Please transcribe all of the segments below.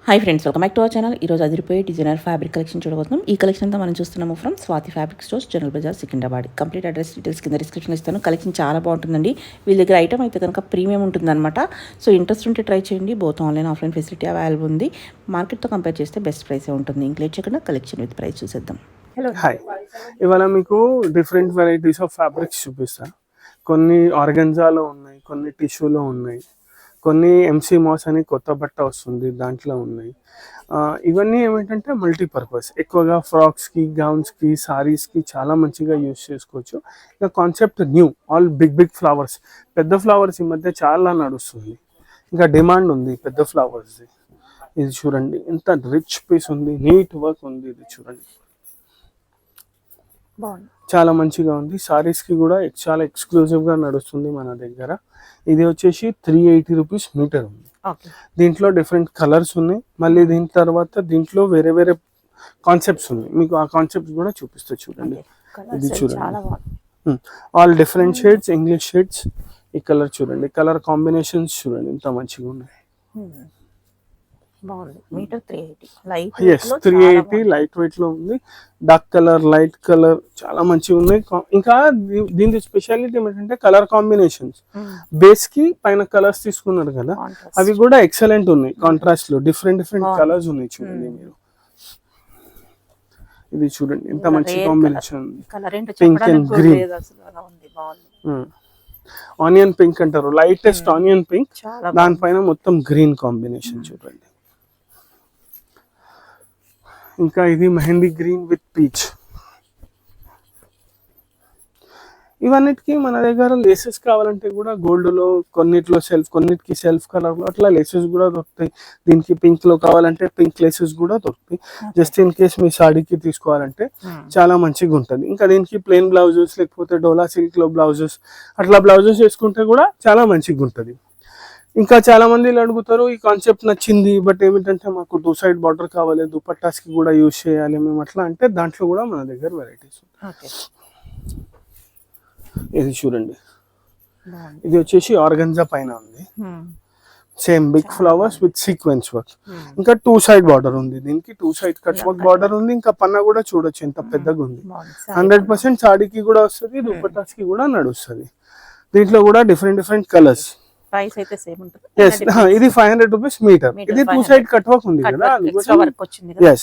Hi friends, welcome back to our channel. ఈరోజు అదిరిపోయే designer fabric collection చూడబోతున్నాం. ఈ కలెక్షన్ అంతా మనం చూస్తున్నాము from Swathi fabric stores, general bazaar, Secunderabad. Complete address details కింద డిస్క్రిప్షన్ ఇస్తాను. కలెక్షన్ చాలా బాగుంటుందండి. వీళ్ళ దగ్గర ఐటమ్ అయితే కనుక ప్రీమియం ఉంటుందన్నమాట. సో ఇంట్రెస్ట్ ఉంటే ట్రై చేయండి. Both online offline facility available ఉంది. మార్కెట్తో కంపేర్ చేస్తే బెస్ట్ ప్రైసే ఉంటుంది. ఇంక్లేట్ చేయకుండా కలెక్షన్ విత్ ప్రైస్ చూసేద్దాం. హలో హాయ్, ఇవాళ మీకు డిఫరెంట్ వెరైటీస్ ఆఫ్ ఫ్యాబ్రిక్స్ చూపిస్తా. కొన్ని ఆర్గంజాలో ఉన్నాయి, కొన్ని టిష్యూలో ఉన్నాయి, కొన్ని ఎంసీ మాస్ అని కొత్త బట్ట వస్తుంది దాంట్లో ఉన్నాయి. ఇవన్నీ ఏమిటంటే మల్టీపర్పస్, ఎక్కువగా ఫ్రాక్స్కి, గౌన్స్కి, సారీస్కి చాలా మంచిగా యూజ్ చేసుకోవచ్చు. ఇక concept new, all big big flowers, పెద్ద ఫ్లవర్స్ ఈ మధ్య చాలా నడుస్తుంది. ఇంకా డిమాండ్ ఉంది పెద్ద ఫ్లవర్స్ది. ఇది చూడండి ఎంత రిచ్ పీస్ ఉంది, నీట్ వర్క్ ఉంది. ఇది చూడండి చాలా మంచిగా ఉంది. సారీస్కి కూడా చాలా ఎక్స్క్లూజివ్గా నడుస్తుంది మన దగ్గర. ఇది వచ్చేసి 380 రూపీస్ మీటర్ ఉంది. దీంట్లో డిఫరెంట్ కలర్స్ ఉన్నాయి. మళ్ళీ దీని తర్వాత దీంట్లో వేరే వేరే కాన్సెప్ట్స్ ఉన్నాయి. మీకు ఆ కాన్సెప్ట్స్ కూడా చూపిస్తా చూడండి. ఇది చూడండి, all different shades, English shades. ఈ కలర్ చూడండి, కలర్ కాంబినేషన్స్ చూడండి ఎంత మంచిగా ఉన్నాయి. మీటర్ 380 లైట్ వెయిట్ లో ఉంది. డార్క్ కలర్, లైట్ కలర్ చాలా మంచిగా ఉన్నాయి. ఇంకా దీని స్పెషాలిటీ ఏంటంటే కలర్ కాంబినేషన్స్. బేస్ కి పైన కలర్స్ తీసుకున్నారు కదా, అవి కూడా ఎక్సలెంట్ ఉన్నాయి. కాంట్రాస్ట్ లో డిఫరెంట్ డిఫరెంట్ కలర్స్ ఉన్నాయి. చూడండి మీరు, ఇది చూడండి ఎంత మంచి combination. Pink and green, onion pink అంటారు, లైటెస్ట్ ఆనియన్ పింక్, దానిపైన మొత్తం గ్రీన్ కాంబినేషన్ చూడండి. ఇంకా ఇది మెహందీ గ్రీన్ విత్ పీచ్. ఇవన్నిటికీ మన దగ్గర లేసెస్ కావాలంటే కూడా గోల్డ్ లో కొన్నిట్లో సెల్ఫ్, కొన్నిటికి సెల్ఫ్ కలర్ లో అట్లా లేసెస్ కూడా దొరుకుతాయి. దీనికి పింక్ లో కావాలంటే పింక్ లేసెస్ కూడా దొరుకుతాయి. జస్ట్ ఇన్ కేస్ మీ సాడీకి తీసుకోవాలంటే చాలా మంచిగా ఉంటుంది. ఇంకా దీనికి ప్లెయిన్ బ్లౌజెస్, లేకపోతే డోలా సిల్క్ లో బ్లౌజెస్, అట్లా బ్లౌజెస్ వేసుకుంటే కూడా చాలా మంచిగా ఉంటుంది. ఇంకా చాలా మంది అడుగుతారు, ఈ కాన్సెప్ట్ నచ్చింది బట్ ఏమిటంటే మాకు 2 సైడ్ బార్డర్ కావాలి, దుపట్టాస్ కి కూడా యూజ్ చేయాలి మేము అట్లా అంటే, దాంట్లో కూడా మన దగ్గర వెరైటీస్. ఇది చూడండి, ఇది వచ్చేసి ఆర్గంజా పైన ఉంది. Same big flowers with sequence work. ఇంకా 2 సైడ్ బార్డర్ ఉంది. దీనికి 2 సైడ్ కట్ వర్క్ బార్డర్ ఉంది. ఇంకా పన్నా కూడా చూడొచ్చు ఎంత పెద్దగా ఉంది. 100% సాడీకి కూడా వస్తుంది, దుపట్టాస్ కి కూడా నడుస్తుంది. దీంట్లో కూడా డిఫరెంట్ డిఫరెంట్ కలర్స్. ప్రైస్ అయితే సేమ్ ఉంటుంది. ఇది 500 రూపీస్ మీటర్. ఇది 2 సైడ్ కట్ వర్క్ ఉంది కదా,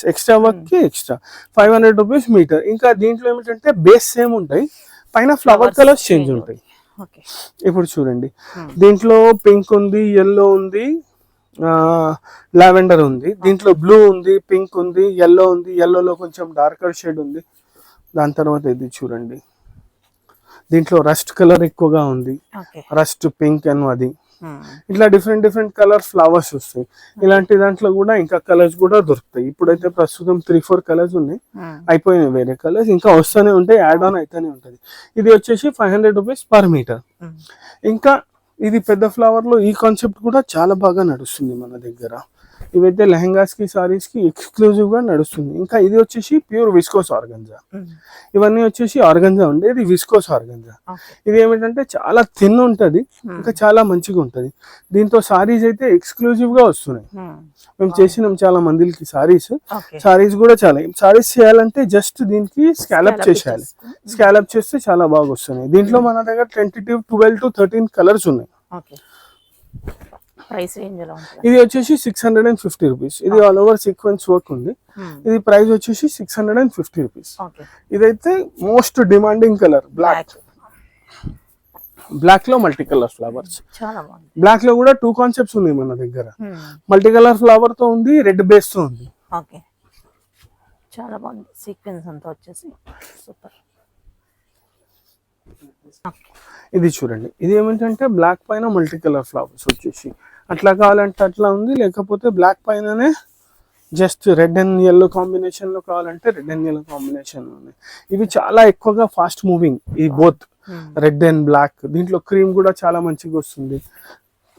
ఎక్స్ట్రా వర్క్ కి ఎక్స్ట్రా 500 రూపీస్ మీటర్. ఇంకా దీంట్లో ఏమిటంటే బేస్ సేమ్ ఉంటాయి, పైన ఫ్లవర్ కలర్స్ చేంజ్ ఉంటాయి. ఇప్పుడు చూడండి, దీంట్లో పింక్ ఉంది, ఎల్లో ఉంది, లావెండర్ ఉంది, దీంట్లో బ్లూ ఉంది, పింక్ ఉంది, ఎల్లో ఉంది, ఎల్లోలో కొంచెం డార్కర్ షేడ్ ఉంది. దాని తర్వాత ఇది చూడండి, దీంట్లో రస్ట్ కలర్ ఎక్కువగా ఉంది, రస్ట్ పింక్ అని అది. ఇట్లా డిఫరెంట్ డిఫరెంట్ కలర్ ఫ్లవర్స్ వస్తాయి. ఇలాంటి దాంట్లో కూడా ఇంకా కలర్స్ కూడా దొరుకుతాయి. ఇప్పుడైతే ప్రస్తుతం 3-4 కలర్స్ ఉన్నాయి, అయిపోయినాయి వేరే కలర్స్, ఇంకా వస్తూనే ఉంటాయి, యాడ్ ఆన్ అయితేనే ఉంటుంది. ఇది వచ్చేసి 500 రూపీస్ పర్ మీటర్. ఇంకా ఇది పెద్ద ఫ్లవర్ లో ఈ కాన్సెప్ట్ కూడా చాలా బాగా నడుస్తుంది మన దగ్గర. ఇవైతే లెహంగాస్ కి, సారీస్ కి ఎక్స్క్లూజివ్ గా నడుస్తుంది. ఇంకా ఇది వచ్చేసి ప్యూర్ విస్కోస్ ఆర్గంజా. ఇవన్నీ వచ్చేసి ఆర్గంజా ఉండే, ఇది విస్కోస్ ఆర్గంజా. ఇది ఏమిటంటే చాలా థిన్ ఉంటది, ఇంకా చాలా మంచిగా ఉంటది. దీంతో సారీస్ అయితే ఎక్స్క్లూజివ్ గా వస్తున్నాయి. మేము చేసినాం చాలా మందికి సారీస్ కూడా చాలా. సారీస్ చేయాలంటే జస్ట్ దీనికి స్కాలప్ చేసేయాలి. స్కాలప్ చేస్తే చాలా బాగా వస్తున్నాయి. దీంట్లో మన దగ్గర 12 to 13 కలర్స్ ఉన్నాయి. ప్రైస్ రేంజ్ ఎలా ఉంటుంది? ఇది వచ్చేసి 650 రూపీస్. ఇది ఆల్ ఓవర్ సీక్వెన్స్ వర్క్ ఉంది. ఇది ప్రైస్ వచ్చేసి 650 రూపీస్. ఇదైతే most demanding colour black. Black లో మల్టీ కలర్ ఫ్లవర్స్. బ్లాక్ లో కూడా 2 కాన్సెప్ట్స్ ఉన్నాయి మన దగ్గర. మల్టీ కలర్ ఫ్లవర్ తో ఉంది, రెడ్ బేస్ తో ఉంది. చాలా బాగుంది. సీక్వెన్స్ అంతా వచ్చేసి సూపర్. ఇది చూడండి, ఇది ఏమిటంటే బ్లాక్ పైన మల్టీ కలర్ ఫ్లవర్స్ వచ్చేసి అట్లా కావాలంటే అట్లా ఉంది, లేకపోతే బ్లాక్ పైననే just red and yellow combination లో కావాలంటే రెడ్ అండ్ ఎల్లో కాంబినేషన్ ఉన్నాయి. ఇవి చాలా ఎక్కువగా ఫాస్ట్ మూవింగ్, ఈ బోత్ రెడ్ అండ్ బ్లాక్. దీంట్లో క్రీమ్ కూడా చాలా మంచిగా వస్తుంది.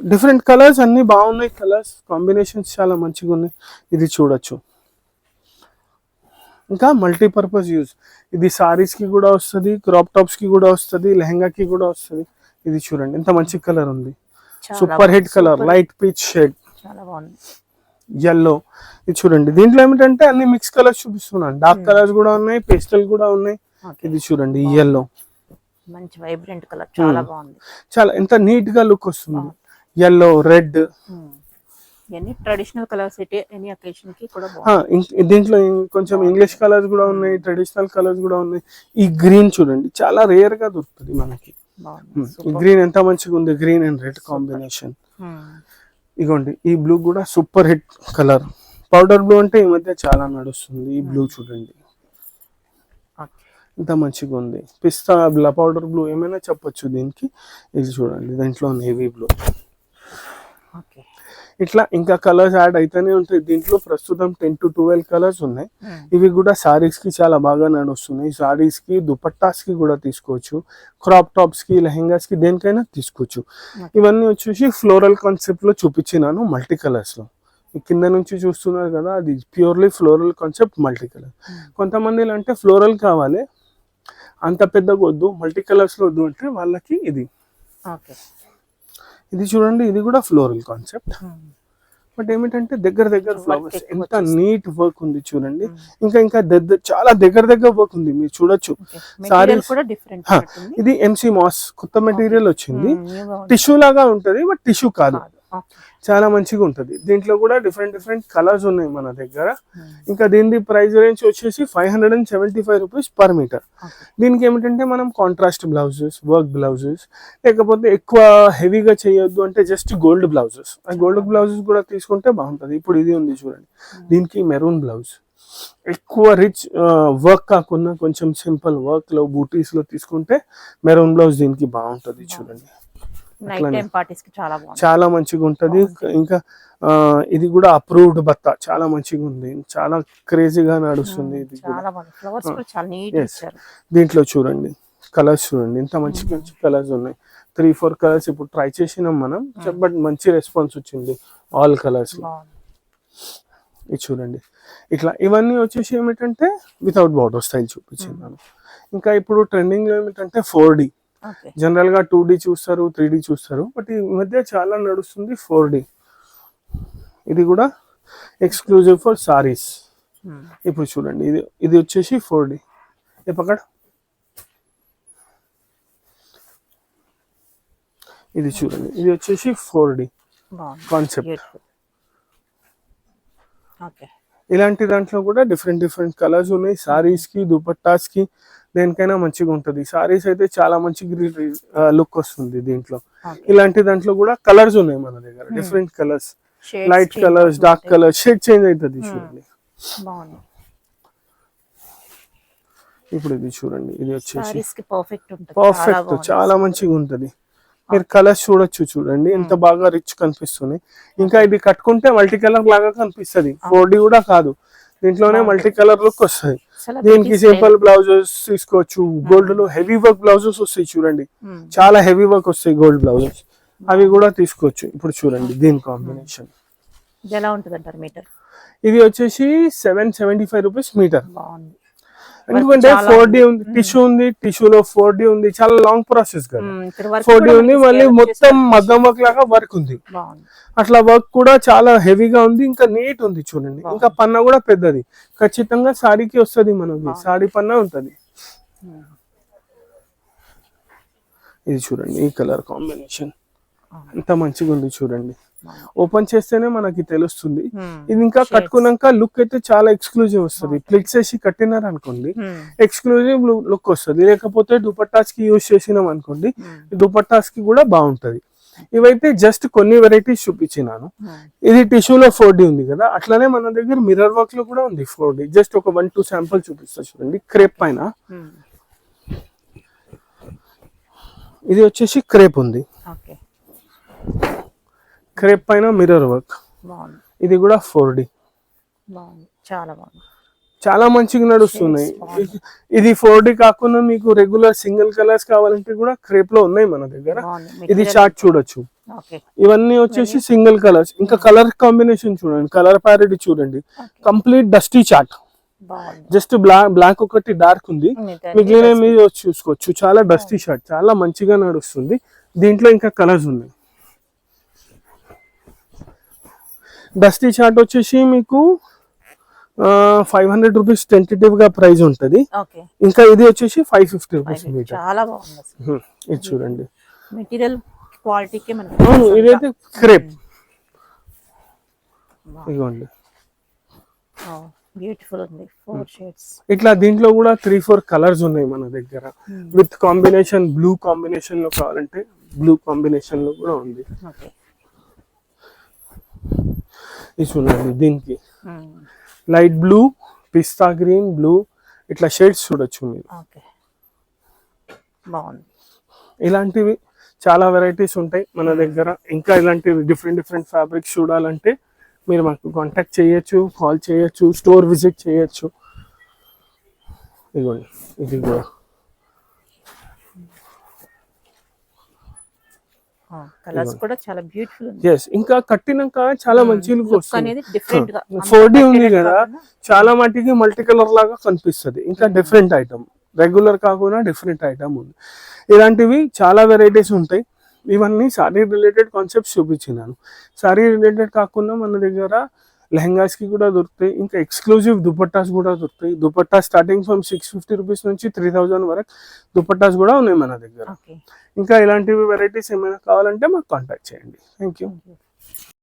డిఫరెంట్ కలర్స్ అన్ని బాగున్నాయి, కలర్స్ కాంబినేషన్స్ చాలా మంచిగా ఉన్నాయి. ఇది చూడొచ్చు. ఇంకా మల్టీపర్పస్ యూజ్. ఇది సారీస్ కి కూడా వస్తుంది, క్రాప్ టాప్స్ కి కూడా వస్తుంది, లెహంగాకి కూడా వస్తుంది. ఇది చూడండి ఎంత మంచి కలర్ ఉంది, super hit colour, light peach shade. చాలా బాగుంది. ఎల్లో. ఇది చూడండి, దీంట్లో ఏమిటంటే అన్ని మిక్స్ కలర్స్ చూపిస్తున్నాను. డార్క్ కలర్స్ కూడా ఉన్నాయి, పేస్టల్ కూడా ఉన్నాయి. ఇది చూడండి ఎల్లో, మంచి వైబ్రెంట్ కలర్, చాలా బాగుంది. చాలా ఎంత నీట్ గా లుక్ వస్తుంది. ఎల్లో, రెడ్, ఇవన్నీ ట్రెడిషనల్ కలర్స్ అయితే ఎనీ అకేషన్ కి కూడా బాగుంది. దీంట్లో కొంచెం ఇంగ్లీష్ కలర్స్ కూడా ఉన్నాయి, ట్రెడిషనల్ కలర్స్ కూడా ఉన్నాయి. ఈ గ్రీన్ చూడండి, చాలా రేర్ గా దొరుకుతుంది మనకి. ఈ గ్రీన్ ఎంత మంచిగా ఉంది, గ్రీన్ అండ్ రెడ్ కాంబినేషన్. ఇగోండి ఈ బ్లూ కూడా super hit colour. Powder blue అంటే ఈ మధ్య చాలా నడుస్తుంది. ఈ బ్లూ చూడండి ఎంత మంచిగా ఉంది. పిస్తా పౌడర్ బ్లూ ఏమైనా చెప్పొచ్చు దీనికి. ఇది చూడండి, దీంట్లో నేవీ బ్లూ. ఇట్లా ఇంకా కలర్స్ యాడ్ అయితేనే ఉంటాయి. దీంట్లో ప్రస్తుతం 10 to 12 కలర్స్ ఉన్నాయి. ఇవి కూడా సారీస్ కి చాలా బాగా నడుస్తున్నాయి. సారీస్ కి, దుపట్టాస్ కి కూడా తీసుకోవచ్చు, క్రాప్ టాప్స్ కి, లెహెంగాస్ కి, దేనికైనా తీసుకోవచ్చు. ఇవన్నీ వచ్చేసి ఫ్లోరల్ కాన్సెప్ట్ లో చూపించినాను, మల్టీ కలర్స్ లో. కింద నుంచి చూస్తున్నారు కదా, అది purely floral concept, multi colour. కొంతమంది అంటే ఫ్లోరల్ కావాలి, అంత పెద్దగా వద్దు, మల్టీ కలర్స్ లో వద్దు అంటే వాళ్ళకి ఇది. ఇది చూడండి, ఇది కూడా ఫ్లోరల్ కాన్సెప్ట్. బట్ ఏమిటంటే దగ్గర ఫ్లవర్స్, ఎంత నీట్ వర్క్ ఉంది చూడండి. ఇంకా చాలా దగ్గర వర్క్ ఉంది, మీరు చూడొచ్చు. సారీస్ ఇది ఎంసీ మాస్ కొత్త మెటీరియల్ వచ్చింది. టిష్యూ లాగా ఉంటది, బట్ టిష్యూ కాదు, చాలా మంచిగా ఉంటది. దీంట్లో కూడా డిఫరెంట్ కలర్స్ ఉన్నాయి మన దగ్గర. ఇంకా దీని ప్రైస్ రేంజ్ వచ్చేసి 575 రూపీస్ పర్ మీటర్. దీనికి ఏమిటంటే మనం కాంట్రాస్ట్ బ్లౌజెస్, వర్క్ బ్లౌజెస్, లేకపోతే ఎక్కువ హెవీగా చేయొద్దు అంటే జస్ట్ గోల్డ్ బ్లౌజెస్, ఆ గోల్డ్ బ్లౌజెస్ కూడా తీసుకుంటే బాగుంటది. ఇప్పుడు ఇది ఉంది చూడండి, దీనికి మెరూన్ బ్లౌజ్. ఎక్కువ రిచ్ వర్క్ కాకుండా కొంచెం సింపుల్ వర్క్ లో, బూటీస్ లో తీసుకుంటే మెరూన్ బ్లౌజ్ దీనికి బాగుంటది. చూడండి చాలా మంచిగా ఉంటది. ఇంకా ఇది కూడా అప్రూవ్డ్ బత్త, చాలా మంచిగా ఉంది, చాలా క్రేజీగా నడుస్తుంది. ఇది దీంట్లో చూడండి కలర్స్, చూడండి ఎంత మంచి కలర్స్ ఉన్నాయి. 3-4 కలర్స్ ఇప్పుడు ట్రై చేసినాం మనం, బట్ మంచి రెస్పాన్స్ వచ్చింది ఆల్ కలర్స్ లో. ఇది చూడండి ఇట్లా. ఇవన్నీ వచ్చేసి ఏమిటంటే వితౌట్ బార్డర్ స్టైల్ చూపించాను. ఇంకా ఇప్పుడు ట్రెండింగ్ లో ఏమిటంటే 4D. జనరల్ గా 2D చూస్తారు, 3D చూస్తారు, బట్ ఈ మధ్య చాలా నడుస్తుంది 4D. ఇది కూడా ఎక్స్క్లూజివ్ ఫర్ సారీస్. ఇప్పుడు చూడండి, ఇది వచ్చేసి 4D. పక్కడ ఇది చూడండి, ఇది వచ్చేసి 4D కాన్సెప్ట్. ఇలాంటి దాంట్లో కూడా డిఫరెంట్ కలర్స్ ఉన్నాయి. సారీస్ కి, దుపట్టాస్ కి, దేనికైనా మంచిగా ఉంటది. సారీస్ అయితే చాలా మంచి లుక్ వస్తుంది దీంట్లో. ఇలాంటి దాంట్లో కూడా కలర్స్ ఉన్నాయి మన దగ్గర, different colours, light colours, dark colours, shade change అవుతుంది. చూడండి ఇప్పుడు ఇది చూడండి, ఇది వచ్చేసి పర్ఫెక్ట్, చాలా మంచిగా ఉంటది. మీరు కలర్స్ చూడొచ్చు, చూడండి ఎంత బాగా రిచ్ కనిపిస్తుంది. ఇంకా ఇది కట్టుకుంటే మల్టీ కలర్ లాగా కనిపిస్తుంది. 4D కూడా కాదు, దీంట్లోనే మల్టీ కలర్ లుక్ వస్తుంది. దీనికి సింపుల్ బ్లౌజెస్ తీసుకోవచ్చు. గోల్డ్ లో హెవీ వర్క్ బ్లౌజెస్ వస్తాయి చూడండి, చాలా హెవీ వర్క్ వస్తాయి గోల్డ్ బ్లౌజెస్, అవి కూడా తీసుకోవచ్చు. ఇప్పుడు చూడండి దీని కాంబినేషన్ ఎలా ఉంటుంది అంటారు మీటర్. ఇది వచ్చేసి 775 రూపీస్ మీటర్. ఎందుకంటే 4D ఉంది, టిష్యూ ఉంది, టిష్యూలో 4D ఉంది, చాలా లాంగ్ ప్రాసెస్ కదా. 4D ఉంది, మళ్ళీ మొత్తం మగ్గం వర్క్ లాగా వర్క్ ఉంది. అట్లా వర్క్ కూడా చాలా హెవీగా ఉంది, ఇంకా నీట్ ఉంది చూడండి. ఇంకా పన్నా కూడా పెద్దది, ఖచ్చితంగా సారీకి వస్తుంది మనకి, సారీ పన్నా ఉంటది. ఇది చూడండి, ఈ కలర్ కాంబినేషన్ ఎంత మంచిగా ఉంది చూడంండి. ఓపెన్ చేస్తేనే మనకి తెలుస్తుంది. ఇది ఇంకా కట్టుకున్నాక లుక్ అయితే చాలా ఎక్స్క్లూజివ్ వస్తుంది. ప్లిట్స్ వేసి కట్టినారు అనుకోండి, ఎక్స్క్లూజివ్ లుక్ వస్తుంది. లేకపోతే దుపట్టాస్ కి యూజ్ చేసినాం అనుకోండి, దుపట్టాస్ కి కూడా బాగుంటది. ఇవైతే జస్ట్ కొన్ని వెరైటీస్ చూపించినాను. ఇది టిష్యూలో 4D ఉంది కదా, అట్లానే మన దగ్గర మిర్రర్ వర్క్ లో కూడా ఉంది 4D. జస్ట్ ఒక 1-2 శాంపుల్ చూపిస్తా చూడండి. క్రేప్ పైన ఇది వచ్చేసి క్రేప్ ఉంది, క్రేప్ పైన మిర్రర్ వర్క్. ఇది కూడా 4D, చాలా మంచిగా నడుస్తున్నాయి. ఇది 4D కాకుండా మీకు రెగ్యులర్ సింగిల్ కలర్స్ కావాలంటే కూడా క్రేప్ లో ఉన్నాయి మన దగ్గర. ఇది చార్ట్ చూడొచ్చు. ఇవన్నీ వచ్చేసి సింగిల్ కలర్స్. ఇంకా కలర్ కాంబినేషన్ చూడండి, కలర్ ప్యారెటీ చూడండి, complete dusty chart. Just black ఒకటి డార్క్ ఉంది, మిగిలిన మీరు చూసుకోవచ్చు. చాలా డస్టీ షర్ట్, చాలా మంచిగా నడుస్తుంది. దీంట్లో ఇంకా కలర్స్ ఉన్నాయి. డస్టీ చార్ట్ వచ్చేసి మీకు 500 రూపీస్ టెంటేటివ్ గా ప్రైస్ ఉంటది. ఓకే, ఇంకా ఇది వచ్చేసి 550 రూపీస్ మీటర్. చాలా బాగుంది అసలు. ఇది చూడండి. మెటీరియల్ క్వాలిటీకి మనకి అవును, ఇదైతే క్రేప్. ఇదిగోండి, బ్యూటిఫుల్ ఉంది. 4 షేడ్స్. ఇట్లా దీంట్లో కూడా 3-4 కలర్స్ ఉన్నాయి మన దగ్గర. విత్ కాంబినేషన్ బ్లూ కాంబినేషన్ లో కావాలంటే బ్లూ కాంబినేషన్ లో కూడా ఉంది. ఓకే, ఇది చూడండి, దీనికి లైట్ బ్లూ, పిస్తా గ్రీన్, బ్లూ ఇట్లా షేడ్స్ చూడొచ్చు మీరు. ఓకే, బాగుంది. ఇలాంటివి చాలా వెరైటీస్ ఉంటాయి మన దగ్గర. ఇంకా ఇలాంటివి డిఫరెంట్ ఫ్యాబ్రిక్స్ చూడాలంటే మీరు మాకు కాంటాక్ట్ చేయొచ్చు, కాల్ చేయొచ్చు, స్టోర్ విజిట్ చేయొచ్చు. ఇదిగోండి, ఇది కూడా కలర్స్ కూడా చాలా బ్యూటిఫుల్ ఉంది. ఎస్, ఇంకా కట్టినాక చాలా మంచి లుక్ వస్తుంది. అనేది డిఫరెంట్ గా 4D ఉంది కదా, చాలా మట్టికి మల్టీ కలర్ లాగా కనిపిస్తుంది. ఇంకా డిఫరెంట్ ఐటమ్, రెగ్యులర్ కాకుండా డిఫరెంట్ ఐటమ్ ఉంది. ఇలాంటివి చాలా వెరైటీస్ ఉంటాయి. ఇవన్నీ సారీ రిలేటెడ్ కాన్సెప్ట్స్ చూపించినాను. సారీ రిలేటెడ్ కాకుండా మన దగ్గర లెహంగాస్ కి కూడా దొరుకుతాయి. ఇంకా ఎక్స్క్లూజివ్ దుపట్టాస్ కూడా దొరుకుతాయి. దుపట్టా స్టార్టింగ్ ఫ్రమ్ 650 రూపీస్ నుంచి 3000 వరకు దుపట్టాస్ కూడా ఉన్నాయి మన దగ్గర. ఇంకా ఇలాంటివి వెరైటీస్ ఏమైనా కావాలంటే మాకు కాంటాక్ట్ చేయండి. Thank you.